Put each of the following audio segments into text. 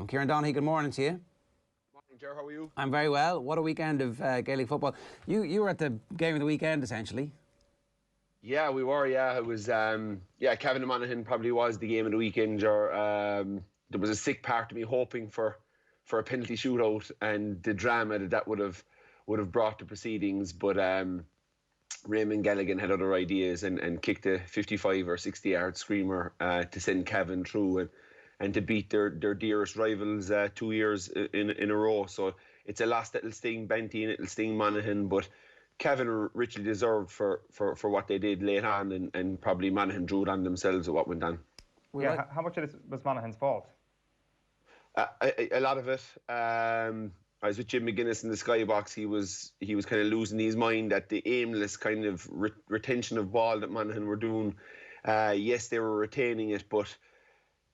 Kieran Donaghy, good morning to you. Morning, Ger, how are you? I'm very well. What a weekend of Gaelic football. You were at the game of the weekend, essentially. Yeah, we were, yeah. It was, Cavan and Monaghan probably was the game of the weekend, Ger. There was a sick part of me hoping for a penalty shootout and the drama that would have brought the proceedings, but Raymond Gallagher had other ideas and kicked a 55 or 60 yard screamer to send Cavan through and to beat their dearest rivals 2 years in a row. So it's a loss that'll sting Benty and it'll sting Monaghan, but Cavan are richly deserved for what they did late on, and probably Monaghan drew it on themselves at what went on. Yeah, how much of this was Monaghan's fault? A lot of it. I was with Jim McGuinness in the skybox. He was kind of losing his mind at the aimless kind of retention of ball that Monaghan were doing. Yes, they were retaining it, but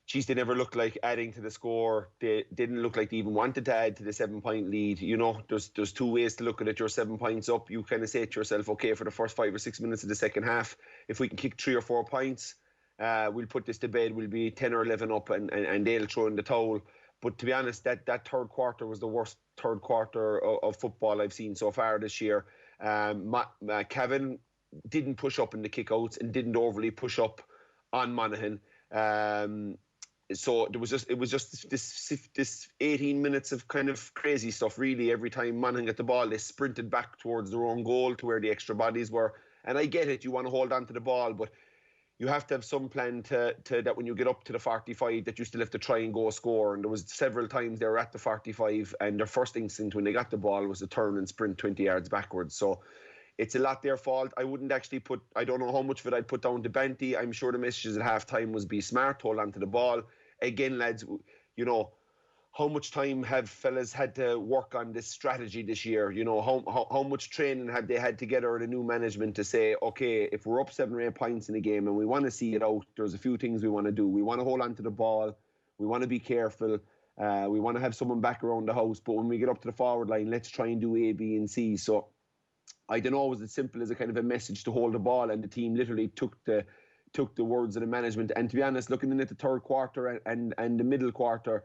geez, they never looked like adding to the score. They didn't look like they even wanted to add to the 7-point lead. You know, there's two ways to look at it. You're 7 points up. You kind of say to yourself, okay, for the first 5 or 6 minutes of the second half, if we can kick 3 or 4 points, we'll put this to bed. We'll be 10 or 11 up, and they'll throw in the towel. But to be honest, that third quarter was the worst third quarter of football I've seen so far this year. Cavan didn't push up in the kickouts and didn't overly push up on Monaghan. So it was just this 18 minutes of kind of crazy stuff, really. Every time Monaghan got the ball, they sprinted back towards their own goal to where the extra bodies were. And I get it, you want to hold on to the ball, but you have to have some plan to that when you get up to the 45 that you still have to try and go score. And there was several times they were at the 45 and their first instinct when they got the ball was to turn and sprint 20 yards backwards. So it's a lot their fault. I wouldn't actually I don't know how much of it I'd put down to Benty. I'm sure the messages at half-time was be smart, hold on to the ball. Again, lads, you know, how much time have fellas had to work on this strategy this year? You know, how much training have they had together, the new management, to say, okay, if we're up 7 or 8 points in a game and we want to see it out, there's a few things we want to do. We want to hold on to the ball. We want to be careful. We want to have someone back around the house. But when we get up to the forward line, let's try and do A, B, and C. So I don't know, it was as simple as a kind of a message to hold the ball, and the team literally took the words of the management. And to be honest, looking in at the third quarter and the middle quarter,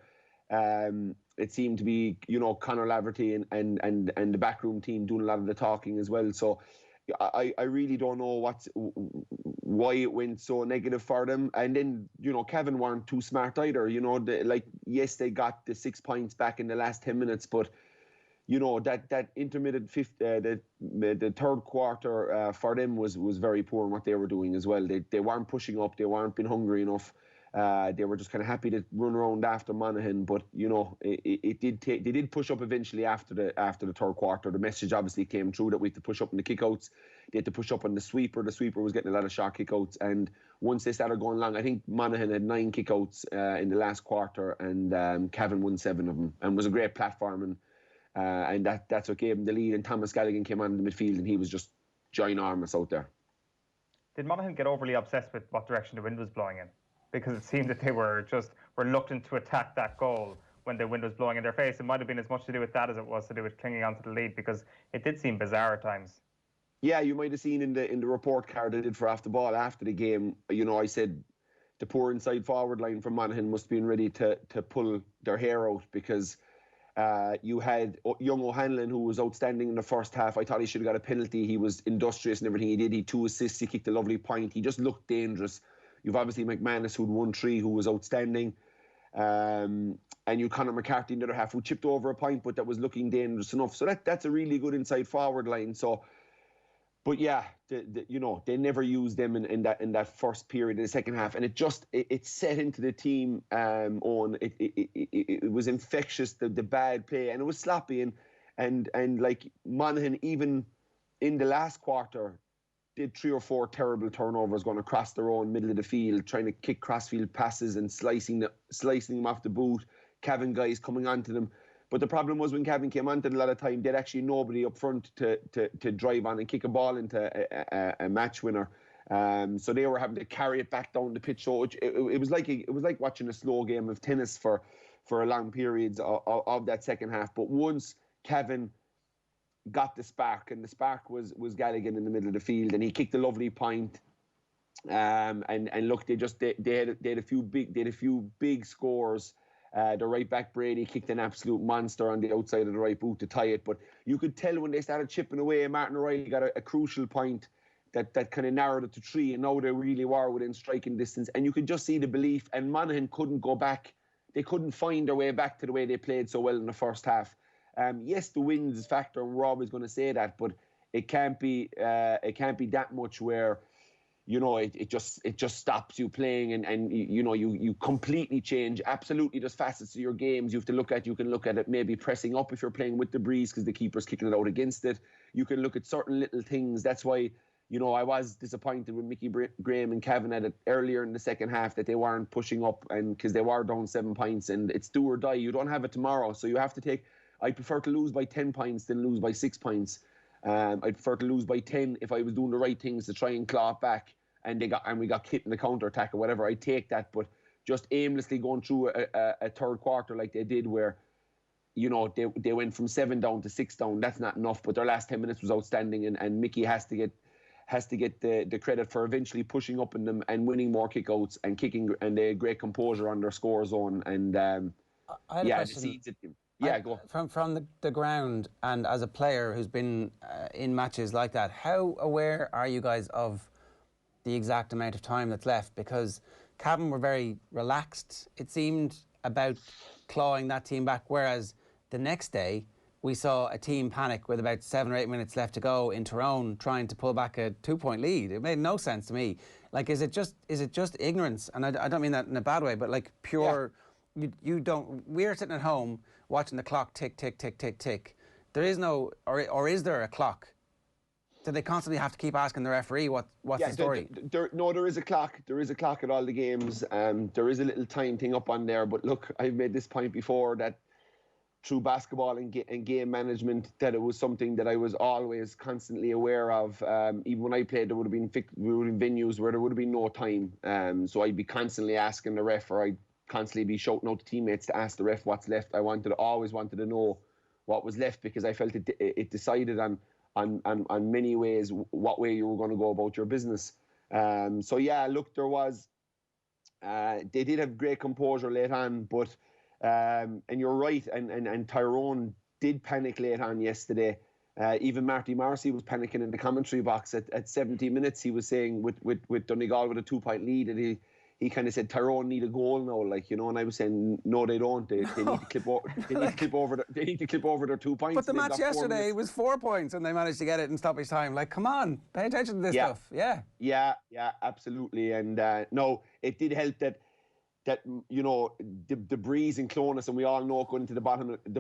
it seemed to be, you know, Conor Laverty and the backroom team doing a lot of the talking as well. So I really don't know why it went so negative for them. And then, you know, Cavan weren't too smart either. You know, yes, they got the 6 points back in the last 10 minutes, but you know, that intermittent the third quarter for them was very poor in what they were doing as well. They weren't pushing up. They weren't being hungry enough. They were just kind of happy to run around after Monaghan. But you know, they did push up eventually after the third quarter. The message obviously came through that we had to push up in the kickouts. They had to push up on the sweeper. The sweeper was getting a lot of short kickouts, and once they started going long, I think Monaghan had 9 kickouts in the last quarter, and Cavan won 7 of them, and was a great platform. And that's what gave him the lead. And Thomas Gallagher came on in the midfield, and he was just ginormous out there. Did Monaghan get overly obsessed with what direction the wind was blowing in? Because it seemed that they were just reluctant to attack that goal when the wind was blowing in their face. It might have been as much to do with that as it was to do with clinging onto the lead, because it did seem bizarre at times. Yeah, you might have seen in the report card I did for Off the Ball after the game, you know, I said the poor inside forward line from Monaghan must have been ready to pull their hair out, because you had young O'Hanlon, who was outstanding in the first half. I thought he should have got a penalty. He was industrious in everything he did. He had 2 assists. He kicked a lovely point. He just looked dangerous. You've obviously McManus, who'd won 3, who was outstanding. And you Conor McCarthy in the other half, who chipped over a point, but that was looking dangerous enough. So that's a really good inside forward line. So, but yeah, you know, they never used them in that first period in the second half, and it set into the team. It was infectious, the bad play, and it was sloppy, and like Monaghan, even in the last quarter, did 3 or 4 terrible turnovers going across their own middle of the field, trying to kick crossfield passes and slicing them off the boot. Cavan guys coming onto them. But the problem was when Cavan came onto it a lot of time, they had actually nobody up front to drive on and kick a ball into a match winner. So they were having to carry it back down the pitch. So it was like watching a slow game of tennis for a long periods of that second half. But once Cavan got the spark, and the spark was Gallagher in the middle of the field, and he kicked a lovely point. And look, they had a few big scores. The right back, Brady, kicked an absolute monster on the outside of the right boot to tie it. But you could tell when they started chipping away, Martin O'Reilly got a crucial point that kind of narrowed it to 3, and now they really were within striking distance. And you could just see the belief, and Monaghan couldn't go back. They couldn't find their way back to the way they played so well in the first half. Yes, the wins is a factor, and we're always going to say that, but it can't be that much where, you know, it just stops you playing, and you know, you completely change. Absolutely, there's facets to your games you have to look at. You can look at it maybe pressing up if you're playing with the breeze because the keeper's kicking it out against it. You can look at certain little things. That's why, you know, I was disappointed with Mickey Graham and Cavan at it earlier in the second half that they weren't pushing up, and because they were down 7 points, and it's do or die. You don't have it tomorrow, so you have to take. I prefer to lose by 10 points than lose by 6 points. I'd prefer to lose by 10 if I was doing the right things to try and claw it back, and we got hit in the counter attack or whatever. I'd take that, but just aimlessly going through a third quarter like they did, where, you know, they went from 7 down to 6 down. That's not enough. But their last 10 minutes was outstanding, and Mickey has to get the credit for eventually pushing up in them and winning more kickouts and kicking, and they had great composure on their score zone. And I had a question. Go. From the ground, and as a player who's been in matches like that, how aware are you guys of the exact amount of time that's left? Because Cavan were very relaxed, it seemed, about clawing that team back, whereas the next day we saw a team panic with about 7 or 8 minutes left to go in Tyrone, trying to pull back a 2-point lead. It made no sense to me. Like, is it just ignorance? And I don't mean that in a bad way, but like pure. Yeah. You don't. We're sitting at home watching the clock tick, tick, tick, tick, tick. There is no, or is there a clock? Do they constantly have to keep asking the referee what's the story? There is a clock. There is a clock at all the games. There is a little time thing up on there. But look, I've made this point before that through basketball and game management, that it was something that I was always constantly aware of. Even when I played, there would have been venues where there would have been no time. So I'd be constantly asking the ref, or I'd constantly be shouting out to teammates to ask the ref what's left. I always wanted to know what was left, because I felt it decided on many ways what way you were going to go about your business. So yeah, look, there was they did have great composure late on, but and you're right, and Tyrone did panic late on yesterday. Even Marty Marcy was panicking in the commentary box at 70 minutes. He was saying with Donegal with a 2-point lead, and he kind of said Tyrone need a goal now, like, you know, and I was saying no, they don't. They need to clip over. They need to clip over their 2 points. But the match yesterday was 4 points, and they managed to get it in stoppage time. Like, come on, pay attention to this stuff. Yeah, absolutely. And no, it did help that you know, the breeze in Clonus, and we all know going into the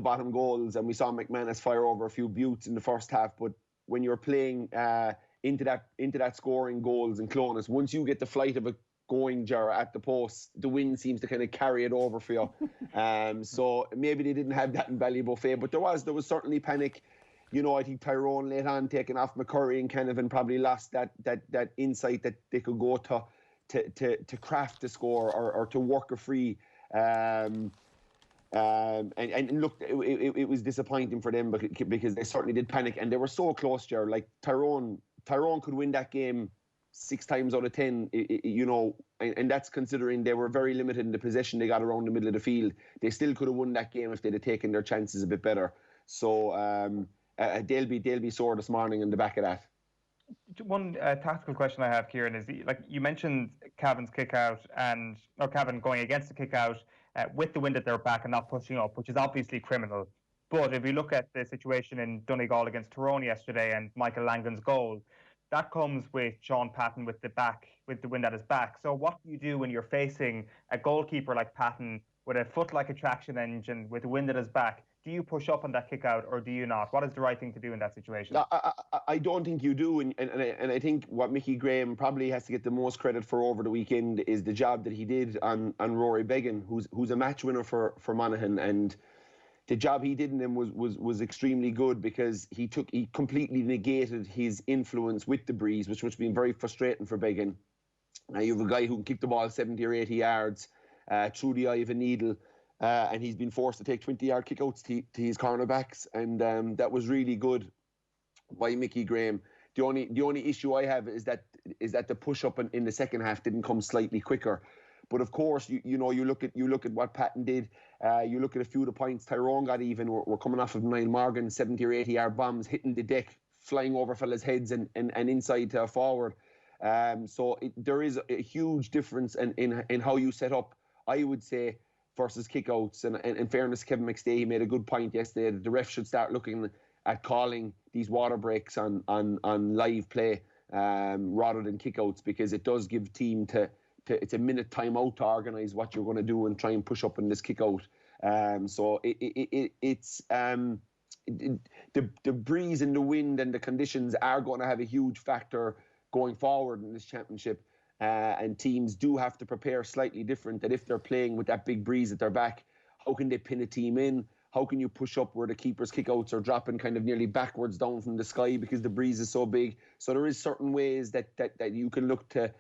bottom goals, and we saw McManus fire over a few buttes in the first half. But when you're playing into that scoring goals in Clonus, once you get the flight of a going jar at the post, the wind seems to kind of carry it over for you. So maybe they didn't have that in Ballybuffet, but there was certainly panic. You know, I think Tyrone late on taking off McCurry and Canavan probably lost that insight that they could go to craft the score or to work a free. And look, it was disappointing for them because they certainly did panic, and they were so close, Jar. Like Tyrone could win that game 6 times out of 10, you know, and that's considering they were very limited in the possession they got around the middle of the field. They still could have won that game if they'd have taken their chances a bit better. So they'll be sore this morning in the back of that. One tactical question I have, Kieran, is like you mentioned Cavan's kick out or Cavan going against the kick out with the wind at their back and not pushing up, which is obviously criminal. But if we look at the situation in Donegal against Tyrone yesterday and Michael Langan's goal, that comes with Sean Patton with the wind at his back. So what do you do when you're facing a goalkeeper like Patton with a foot like a traction engine with the wind at his back? Do you push up on that kick out, or do you not? What is the right thing to do in that situation? I don't think you do, and I think what Mickey Graham probably has to get the most credit for over the weekend is the job that he did on Rory Beggan, who's a match winner for Monaghan, and the job he did in him was extremely good, because he completely negated his influence with the breeze, which would have been very frustrating for Beggan. Now you have a guy who can kick the ball 70 or 80 yards through the eye of a needle, and he's been forced to take 20-yard kickouts to his cornerbacks, and that was really good by Mickey Graham. The only issue I have is that the push up in the second half didn't come slightly quicker. But of course, you look at what Patton did, You look at a few of the points Tyrone got even. We're coming off of Niall Morgan, 70 or 80 yard bombs hitting the deck, flying over fellas' heads and inside to forward. So there is a huge difference in how you set up, I would say, versus kickouts. And in fairness, Kevin McStay, he made a good point yesterday that the ref should start looking at calling these water breaks on live play rather than kickouts, because it does give team it's a minute time out to organise what you're going to do and try and push up in this kick out. So it's the breeze and the wind and the conditions are going to have a huge factor going forward in this championship. And teams do have to prepare slightly different, that if they're playing with that big breeze at their back, how can they pin a team in? How can you push up where the keeper's kickouts are dropping kind of nearly backwards down from the sky because the breeze is so big? So there is certain ways that you can look to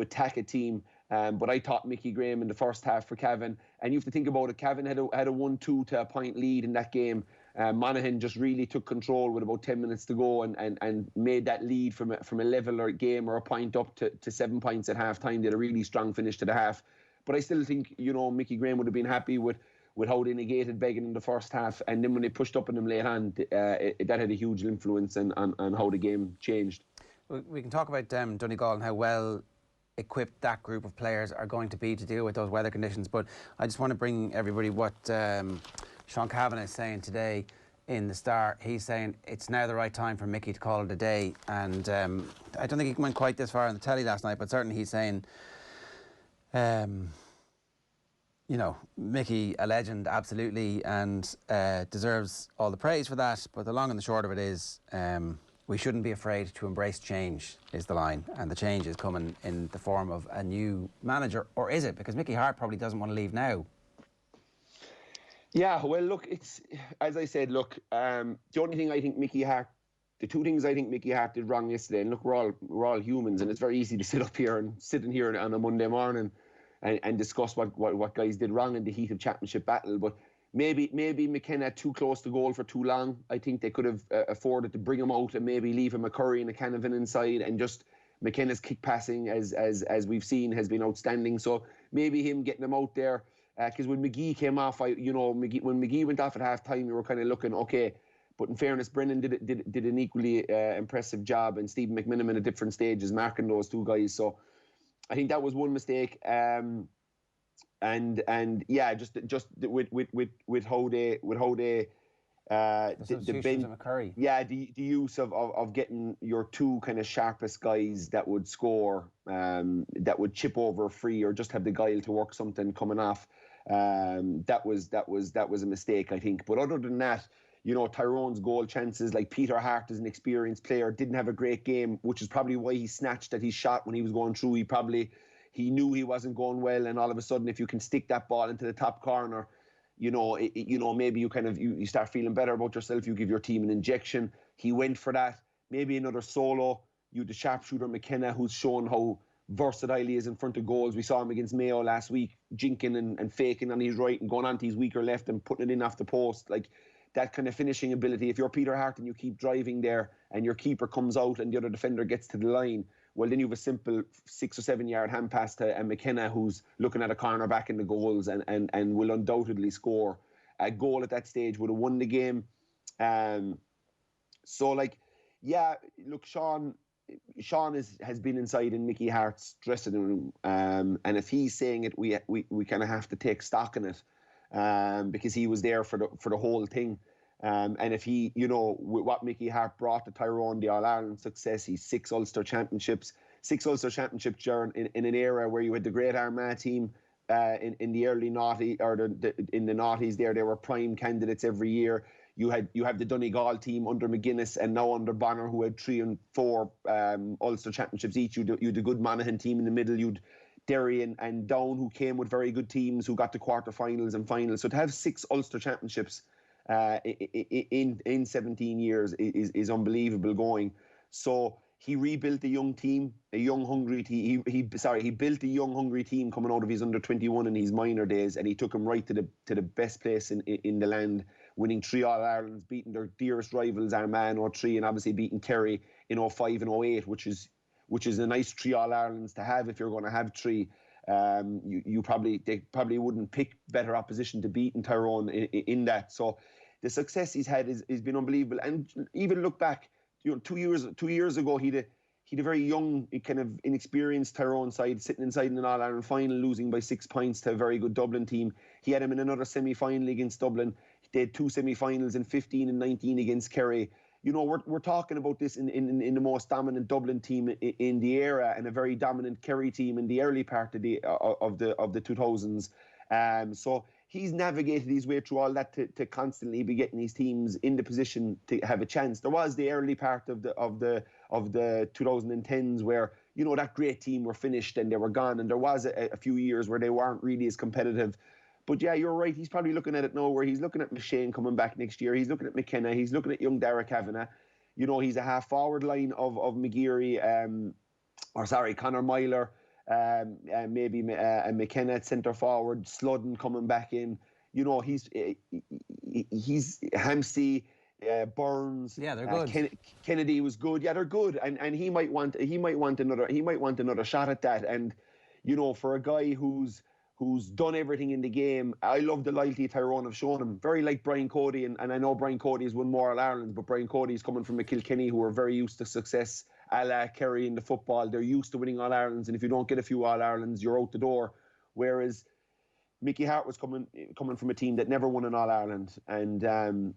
attack a team. But I thought Mickey Graham in the first half for Cavan, and you have to think about it, Cavan had a 1-2 to a point lead in that game. Monaghan just really took control with about 10 minutes to go and made that lead from a level or game or a point up to 7 points at half time. They had a really strong finish to the half. But I still think, Mickey Graham would have been happy with how they negated Beggan in the first half, and then when they pushed up on them late on, that had a huge influence on how the game changed. We can talk about Donegal and how well equipped that group of players are going to be to deal with those weather conditions, but I just want to bring everybody what Sean Cavan is saying today in the Star. He's saying it's now the right time for Mickey to call it a day, and I don't think he went quite this far on the telly last night, but certainly he's saying Mickey, a legend, absolutely, and deserves all the praise for that, but the long and the short of it is we shouldn't be afraid to embrace change, is the line. And the change is coming in the form of a new manager. Or is it? Because Mickey Harte probably doesn't want to leave now. Yeah, well, look, it's, as I said, look, the only thing I think Mickey Harte, the two things I think Mickey Harte did wrong yesterday, and look, we're all humans, and it's very easy to sit in here on a Monday morning and discuss what guys did wrong in the heat of championship battle. But maybe McKenna too close to goal for too long. I think they could have afforded to bring him out and maybe leave him a Curry and a Canavan inside, and just McKenna's kick passing, as we've seen, has been outstanding. So maybe him getting him out there, because when McGee came off, when McGee went off at half time, we were kind of looking okay. But in fairness, Brennan did an equally impressive job, and Stephen McMiniman at different stages marking those two guys. So I think that was one mistake. And yeah, just with how they the McCurry. Yeah, the use of getting your two kind of sharpest guys that would score, that would chip over free or just have the guile to work something coming off. That was a mistake, I think. But other than that, Tyrone's goal chances, like Peter Harte is an experienced player, didn't have a great game, which is probably why he snatched at his shot when he was going through. He knew he wasn't going well, and all of a sudden, if you can stick that ball into the top corner, maybe you start feeling better about yourself. You give your team an injection. He went for that. Maybe another solo. You the sharpshooter McKenna, who's shown how versatile he is in front of goals. We saw him against Mayo last week, jinking and faking on his right and going on to his weaker left and putting it in off the post. Like, that kind of finishing ability. If you're Peter Harte and you keep driving there and your keeper comes out and the other defender gets to the line, well, then you have a simple 6 or 7 yard hand pass to McKenna, who's looking at a corner back in the goals and will undoubtedly score. A goal at that stage would have won the game. Look, Sean has been inside in Mickey Harte's dressing room, and if he's saying it, we kind of have to take stock in it, because he was there for the whole thing. And if he, what Mickey Harte brought to Tyrone, the All-Ireland success, he's 6 Ulster Championships during in an era where you had the great Armagh team in the early noughties, or in the noughties there, they were prime candidates every year. You have the Donegal team under McGuinness and now under Bonner, who had 3 and 4 Ulster Championships each. You had a good Monaghan team in the middle. You'd Derry and Down, who came with very good teams, who got to quarterfinals and finals. So to have 6 Ulster Championships in 17 years is unbelievable going. So he rebuilt a young team, a young hungry team. He built a young hungry team coming out of his under 21 in his minor days, and he took him right to the best place in the land, winning 3 All-Irelands, beating their dearest rivals Armagh in 03, and obviously beating Kerry in 05 and 08, which is a nice 3 All-Irelands to have if you're going to have 3. they probably wouldn't pick better opposition to beat in Tyrone in that. So the success he's had is been unbelievable. And even look back, 2 years ago, he'd a very young, kind of inexperienced Tyrone side sitting inside in an All-Ireland final, losing by 6 points to a very good Dublin team. He had him in another semi-final against Dublin. They had 2 semi-finals in 15 and 19 against Kerry. We're talking about this in the most dominant Dublin team in the era, and a very dominant Kerry team in the early part of the 2000s. So he's navigated his way through all that to constantly be getting these teams in the position to have a chance. There was the early part of the 2010s where that great team were finished and they were gone, and there was a few years where they weren't really as competitive. But yeah, you're right. He's probably looking at it now, where he's looking at Shane coming back next year. He's looking at McKenna. He's looking at young Dara Kavanagh. He's a half-forward line of McGeary, Conor Myler, maybe McKenna at centre-forward, Sludden coming back in. He's Hampsey, Burns. Yeah, they're good. Kennedy was good. Yeah, they're good, and he might want another shot at that. And for a guy who's done everything in the game, I love the loyalty Tyrone have shown him. Very like Brian Cody, and I know Brian Cody has won more All-Irelands, but Brian Cody's coming from a Kilkenny who are very used to success, a la Kerry in the football. They're used to winning All-Irelands, and if you don't get a few All-Irelands, you're out the door. Whereas Mickey Harte was coming from a team that never won an All-Ireland. And,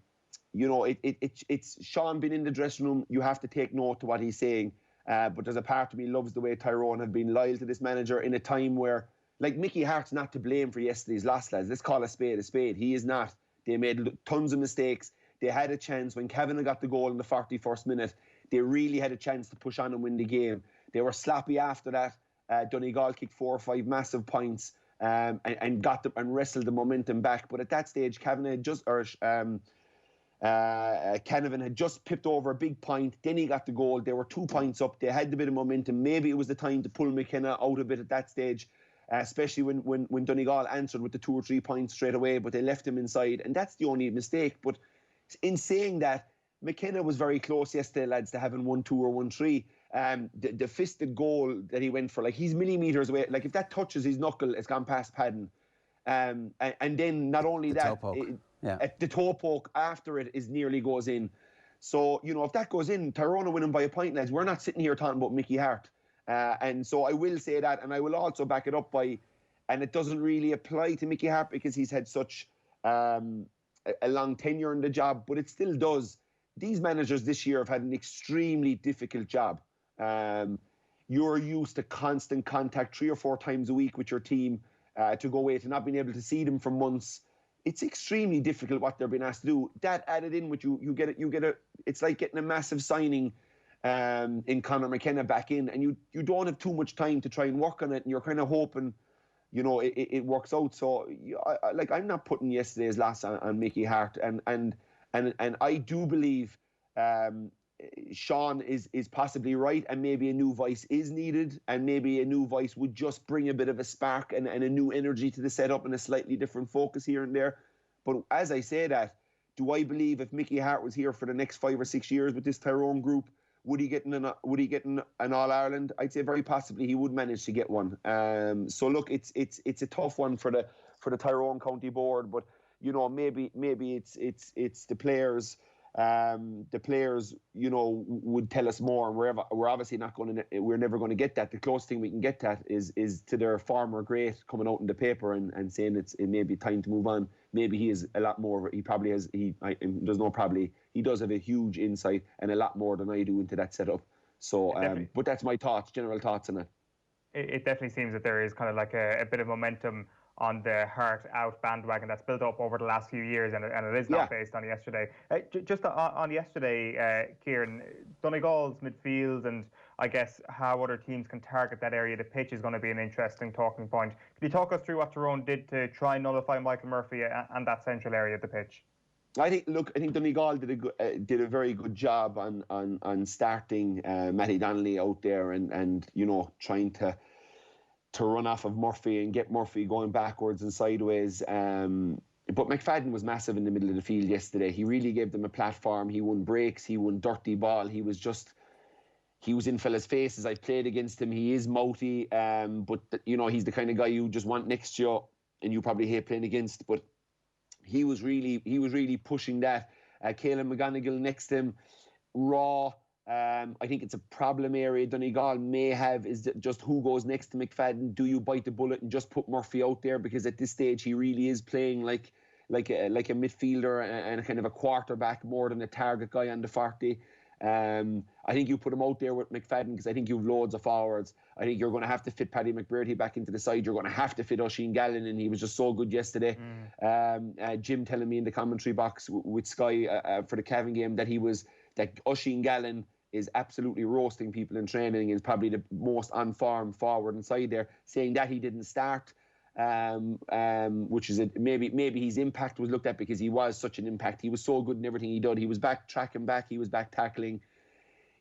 it's Sean being in the dressing room, you have to take note to what he's saying. But there's a part of me loves the way Tyrone have been loyal to this manager in a time where, like, Mickey Harte's not to blame for yesterday's loss, lads. Let's call a spade a spade. He is not. They made tons of mistakes. They had a chance. When Cavan got the goal in the 41st minute, they really had a chance to push on and win the game. They were sloppy after that. Donegal kicked 4 or 5 massive points and wrestled the momentum back. But at that stage, Canavan had just pipped over a big point. Then he got the goal. They were 2 points up. They had a bit of momentum. Maybe it was the time to pull McKenna out a bit at that stage. Especially when Donegal answered with the 2 or 3 points straight away, but they left him inside, and that's the only mistake. But in saying that, McKenna was very close yesterday, lads, to having 1-2 or 1-3. The fisted goal that he went for, like, he's millimetres away. Like, if that touches his knuckle, it's gone past padding. And then not only that, the toe poke after it is nearly goes in. So, if that goes in, Tyrone are winning by a point, lads. We're not sitting here talking about Mickey Harte. And so I will say that, and I will also back it up by, and it doesn't really apply to Mickey Harte because he's had such a long tenure in the job, but it still does. These managers this year have had an extremely difficult job. You're used to constant contact 3 or 4 times a week with your team, to go away, to not being able to see them for months. It's extremely difficult what they're being asked to do. That added in with you get it. It's like getting a massive signing in Conor McKenna back in, and you don't have too much time to try and work on it, and you're kind of hoping, it works out. So I'm not putting yesterday's loss on Mickey Harte, and I do believe Sean is possibly right, and maybe a new voice is needed, and maybe a new voice would just bring a bit of a spark and a new energy to the setup and a slightly different focus here and there. But as I say that, do I believe if Mickey Harte was here for the next 5 or 6 years with this Tyrone group, would he get an All-Ireland? I'd say very possibly he would manage to get one. So look, it's a tough one for the Tyrone County Board, but maybe it's the players. The players, would tell us more, and we're obviously we're never going to get that. The closest thing we can get that is to their former great coming out in the paper and saying it may be time to move on. Maybe he is a lot more. He probably has. There's no probably. He does have a huge insight and a lot more than I do into that setup. So, but that's my general thoughts on it. It definitely seems that there is kind of like a bit of momentum on the Harte out bandwagon that's built up over the last few years, and it is not based on yesterday. Just on yesterday, Kieran, Donegal's midfield and I guess how other teams can target that area of the pitch is going to be an interesting talking point. Can you talk us through what Tyrone did to try and nullify Michael Murphy and that central area of the pitch? I think Donegal did a very good job on starting Matty Donnelly out there and trying to run off of Murphy and get Murphy going backwards and sideways. But McFadden was massive in the middle of the field yesterday. He really gave them a platform. He won breaks. He won dirty ball. He was just, he was in fellas' faces. I played against him. He is mouthy, but you know, he's the kind of guy you just want next to you, and you probably hate playing against. But he was really pushing that. Caelan McGonigal next to him, raw. I think it's a problem area Donegal may have is just who goes next to McFadden. Do you bite the bullet and just put Murphy out there? Because at this stage he really is playing like a midfielder and a kind of a quarterback more than a target guy on the 40. I think you put him out there with McFadden because I think you've loads of forwards. I think you're going to have to fit Paddy McBrearty back into the side. You're going to have to fit Oisín Gallen, and he was just so good yesterday. Jim telling me in the commentary box with Sky for the Cavan game that Oisín Gallen is absolutely roasting people in training, is probably the most on-form forward inside there, saying that he didn't start, which is maybe his impact was looked at because he was such an impact. He was so good in everything he did. He was back tracking back. He was back tackling.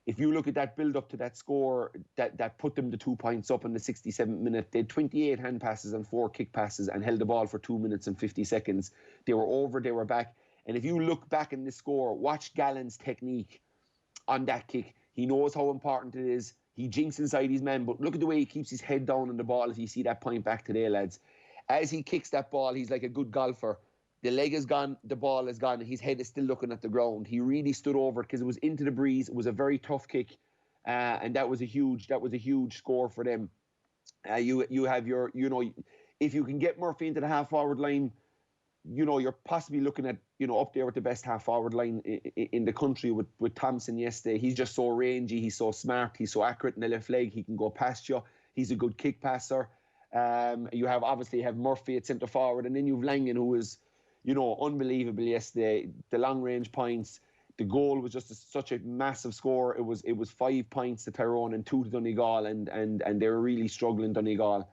If you look at that build-up to that score, that put them the 2 points up in the 67th minute, they had 28 hand passes and 4 kick passes and held the ball for 2 minutes and 50 seconds. They were over, they were back. And if you look back in the score, watch Gallen's technique on that kick. He knows how important it is. He jinks inside his man, but look at the way he keeps his head down on the ball if you see that point back today, lads. As he kicks that ball, he's like a good golfer. The leg is gone, the ball is gone, and his head is still looking at the ground. He really stood over it because it was into the breeze. It was a very tough kick, and that was a huge score for them. You have your, you know, if you can get Murphy into the half-forward line, you know, you're possibly looking at, you know, up there with the best half-forward line in the country with Thompson yesterday. He's just so rangy. He's so smart. He's so accurate in the left leg. He can go past you. He's a good kick passer. You have Murphy at centre-forward, and then you've Langan, who was, you know, unbelievable yesterday. The long-range points. The goal was just such a massive score. It was 5 points to Tyrone and 2 to Donegal, and they were really struggling, Donegal.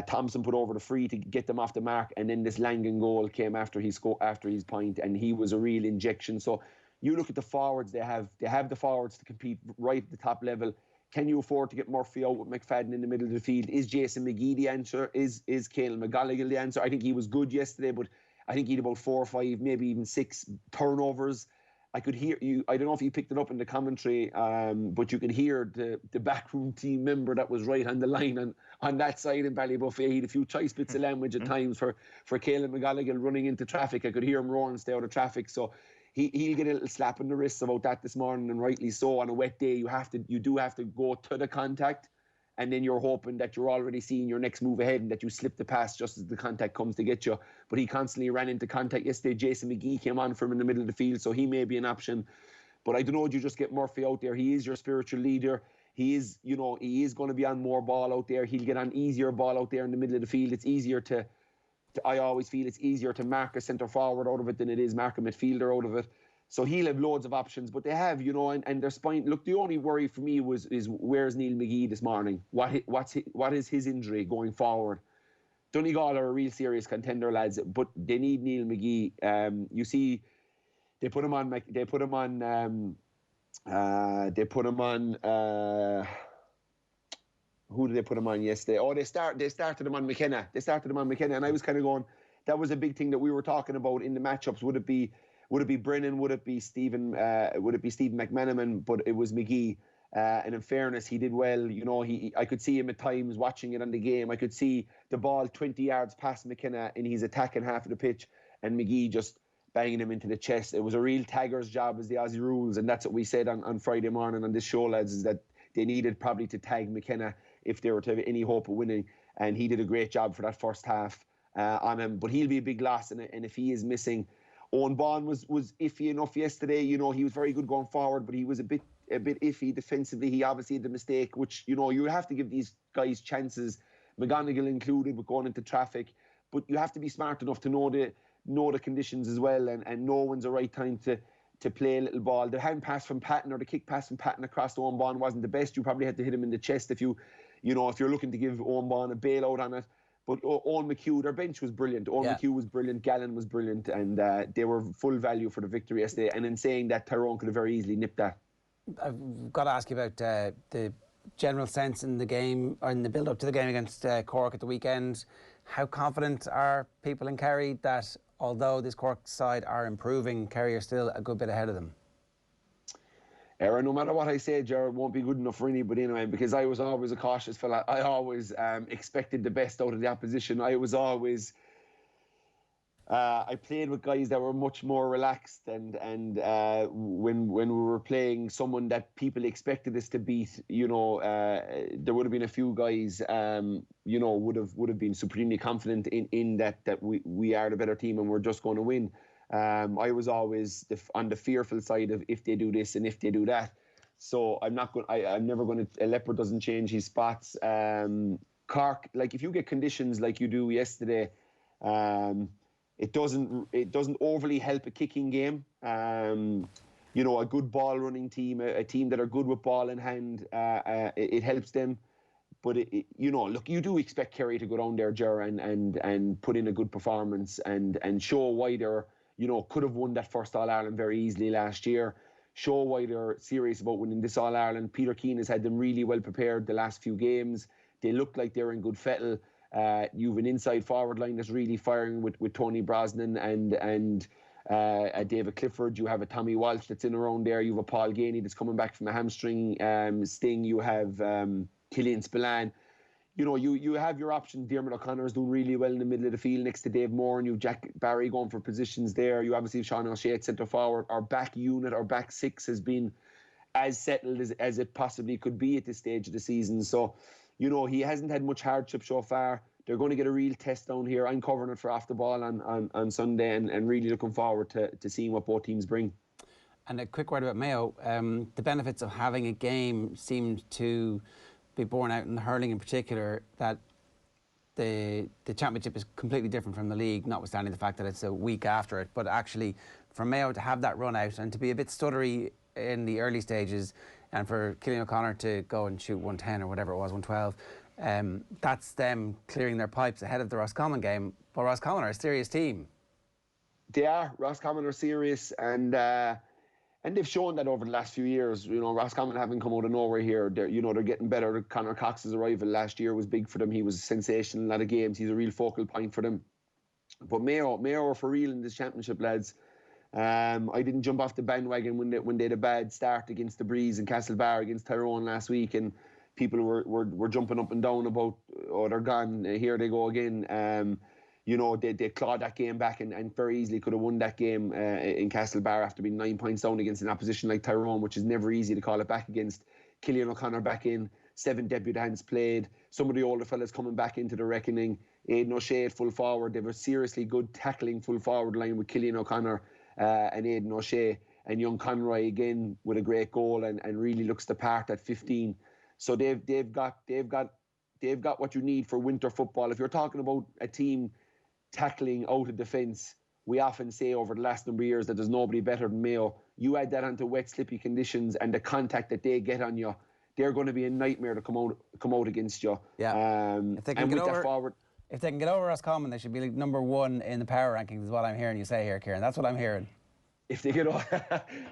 Thompson put over the free to get them off the mark, and then this Langan goal came after his point, and he was a real injection. So you look at the forwards they have the forwards to compete right at the top level. Can you afford to get Murphy out with McFadden in the middle of the field? Is Jason McGee the answer? Is Caelan McGonigal the answer? I think he was good yesterday, but I think he had about 4 or 5, maybe even 6 turnovers. I could hear you. I don't know if you picked it up in the commentary, but you could hear the backroom team member that was right on the line on that side in Ballybuffet. He had a few choice bits of language at times for Caelan McGonigal running into traffic. I could hear him roaring, stay out of traffic. So he'll get a little slap in the wrists about that this morning, and rightly so. On a wet day, you do have to go to the contact, and then you're hoping that you're already seeing your next move ahead and that you slip the pass just as the contact comes to get you. But he constantly ran into contact yesterday. Jason McGee came on for him in the middle of the field, so he may be an option. But I don't know, would you just get Murphy out there? He is your spiritual leader. He is going to be on more ball out there. He'll get on easier ball out there in the middle of the field. It's easier I always feel it's easier to mark a centre forward out of it than it is mark a midfielder out of it. So he'll have loads of options, but they have, you know, and their spine. Look, the only worry for me is where's Neil McGee this morning? What is his injury going forward? Donegal are a real serious contender, lads, but they need Neil McGee. You see, they put him on. Who did they put him on yesterday? Oh, they started him on McKenna. And I was kind of going, that was a big thing that we were talking about in the matchups. Would it be Brennan? Would it be Stephen McManaman? But it was McGee. And in fairness, he did well. You know, I could see him at times watching it on the game. I could see the ball 20 yards past McKenna, and he's attacking half of the pitch, and McGee just banging him into the chest. It was a real tagger's job, as the Aussie rules, and that's what we said on Friday morning on this show, lads, is that they needed probably to tag McKenna if they were to have any hope of winning, and he did a great job for that first half on him. But he'll be a big loss, and if he is missing, Owen Bond was iffy enough yesterday. You know, he was very good going forward, but he was a bit iffy defensively. He obviously had the mistake, which, you know, you have to give these guys chances, McGonigal included, with going into traffic. But you have to be smart enough to know the conditions as well, and know when's the right time to play a little ball. The hand pass from Patton or the kick pass from Patton across Owen Bond wasn't the best. You probably had to hit him in the chest if you're looking to give Owen Bond a bailout on it. But Owen McHugh, their bench was brilliant. McHugh was brilliant. Gallen was brilliant, and they were full value for the victory yesterday. And in saying that, Tyrone could have very easily nipped that. I've got to ask you about the general sense in the game, or in the build-up to the game against Cork at the weekend. How confident are people in Kerry that, although this Cork side are improving, Kerry are still a good bit ahead of them? no matter what I say, Gerard, won't be good enough for anybody anyway, because I was always a cautious fella. I always expected the best out of the opposition. I was always... I played with guys that were much more relaxed, and when we were playing someone that people expected us to beat, there would have been a few guys, would have been supremely confident in that we are the better team and we're just going to win. I was always on the fearful side of if they do this and if they do that. So I'm never going to. A leopard doesn't change his spots. Cork, like if you get conditions like you do yesterday, it doesn't overly help a kicking game. A good ball running team, a team that are good with ball in hand, it helps them. But look, you do expect Kerry to go down there, Ger, and put in a good performance and show why they're, could have won that first All-Ireland very easily last year. Show why they're serious about winning this All-Ireland. Peter Keane has had them really well prepared the last few games. They look like they're in good fettle. You've an inside forward line that's really firing with Tony Brosnan and David Clifford. You have a Tommy Walsh that's in around there. You have a Paul Ganey that's coming back from a hamstring sting. You have Killian Spillane. You have your option. Diarmuid O'Connor is doing really well in the middle of the field next to Dave Moore, and you have Jack Barry going for positions there. You obviously have Sean O'Shea at centre forward. Our back unit, our back six has been as settled as it possibly could be at this stage of the season. So, he hasn't had much hardship so far. They're going to get a real test down here. I'm covering it for Off the Ball on Sunday and really looking forward to seeing what both teams bring. And a quick word about Mayo. The benefits of having a game seemed to be borne out in the hurling in particular, that the championship is completely different from the league, notwithstanding the fact that it's a week after it. But actually, for Mayo to have that run out and to be a bit stuttery in the early stages, and for Killian O'Connor to go and shoot 110 or whatever it was, 112, that's them clearing their pipes ahead of the Roscommon game. But Roscommon are a serious team. They are. Roscommon are serious, and they've shown that over the last few years. Roscommon haven't come out of nowhere here. They're getting better. Conor Cox's arrival last year was big for them. He was sensational in a lot of games. He's a real focal point for them. But Mayo are for real in this championship, lads. I didn't jump off the bandwagon when they had a bad start against the Breeze and Castlebar against Tyrone last week, and people were jumping up and down about, they're gone, here they go again. They clawed that game back and very easily could have won that game in Castlebar after being 9 points down against an opposition like Tyrone, which is never easy to call it back against. Killian O'Connor back in, 7 debutants played, some of the older fellas coming back into the reckoning. Aidan O'Shea at full forward. They have a seriously good tackling full forward line with Killian O'Connor and Aidan O'Shea, and young Conroy again with a great goal and really looks the part at 15. So they've got what you need for winter football. If you're talking about a team tackling out of defence, we often say over the last number of years that there's nobody better than Mayo. You add that onto wet, slippy conditions and the contact that they get on you, they're going to be a nightmare to come out against you. Yeah. If they can get over Roscommon, they should be like number 1 in the power rankings, is what I'm hearing you say here, Kieran. That's what I'm hearing. If they get over,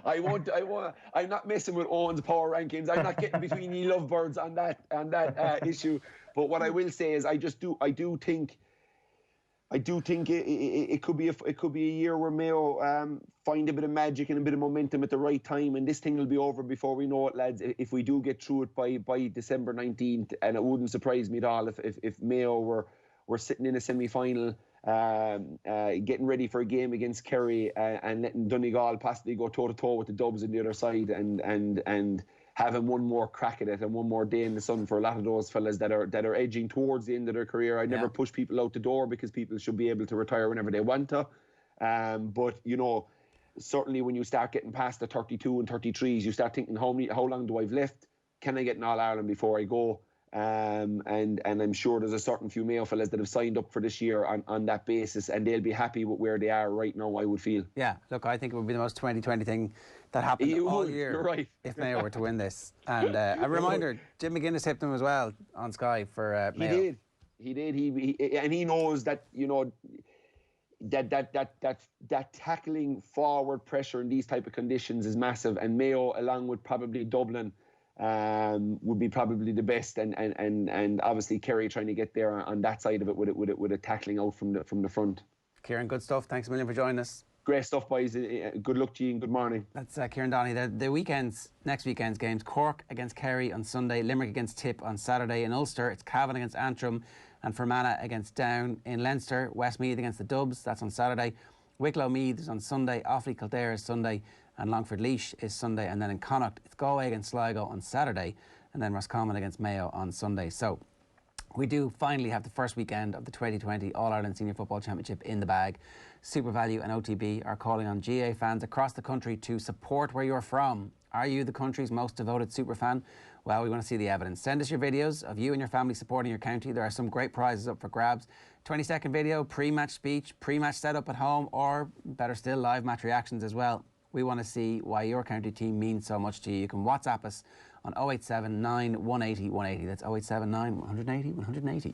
I'm not messing with Owen's power rankings. I'm not getting between you lovebirds on that issue. But what I will say is, I do think it could be a year where Mayo find a bit of magic and a bit of momentum at the right time, and this thing will be over before we know it, lads. If we do get through it by December 19th, and it wouldn't surprise me at all if Mayo were sitting in a semi-final, getting ready for a game against Kerry, and letting Donegal possibly go toe-to-toe with the Dubs on the other side, and having one more crack at it and one more day in the sun for a lot of those fellas that are edging towards the end of their career. I never push people out the door, because people should be able to retire whenever they want to. But certainly when you start getting past the 32 and 33s, you start thinking, how long do I have left? Can I get an All-Ireland before I go? And I'm sure there's a certain few Mayo fellas that have signed up for this year on that basis, and they'll be happy with where they are right now, I would feel. Yeah, look, I think it would be the most 2020 thing that happened all year. You're right. If Mayo were to win this. And a reminder, Jim McGuinness tipped him as well on Sky for Mayo. He did. And he knows that, that tackling forward pressure in these type of conditions is massive, and Mayo, along with probably Dublin, would be probably the best, and obviously Kerry trying to get there on that side of it with a tackling out from the front. Kieran, good stuff. Thanks a million for joining us. Great stuff, boys. Good luck to you and good morning. That's Kieran Donaghy. The next weekend's games: Cork against Kerry on Sunday, Limerick against Tip on Saturday. In Ulster, it's Cavan against Antrim, and Fermanagh against Down. In Leinster, Westmeath against the Dubs. That's on Saturday. Wicklow Meath is on Sunday. Offaly Kildare is Sunday, and Longford Laois is Sunday. And then in Connacht, it's Galway against Sligo on Saturday, and then Roscommon against Mayo on Sunday. So we do finally have the first weekend of the 2020 All-Ireland Senior Football Championship in the bag. SuperValu and OTB are calling on GA fans across the country to support where you're from. Are you the country's most devoted super fan? Well, we want to see the evidence. Send us your videos of you and your family supporting your county. There are some great prizes up for grabs. 20-second video, pre-match speech, pre-match setup at home, or better still, live match reactions as well. We want to see why your county team means so much to you. You can WhatsApp us on 0879 180 180. That's 0879 180 180.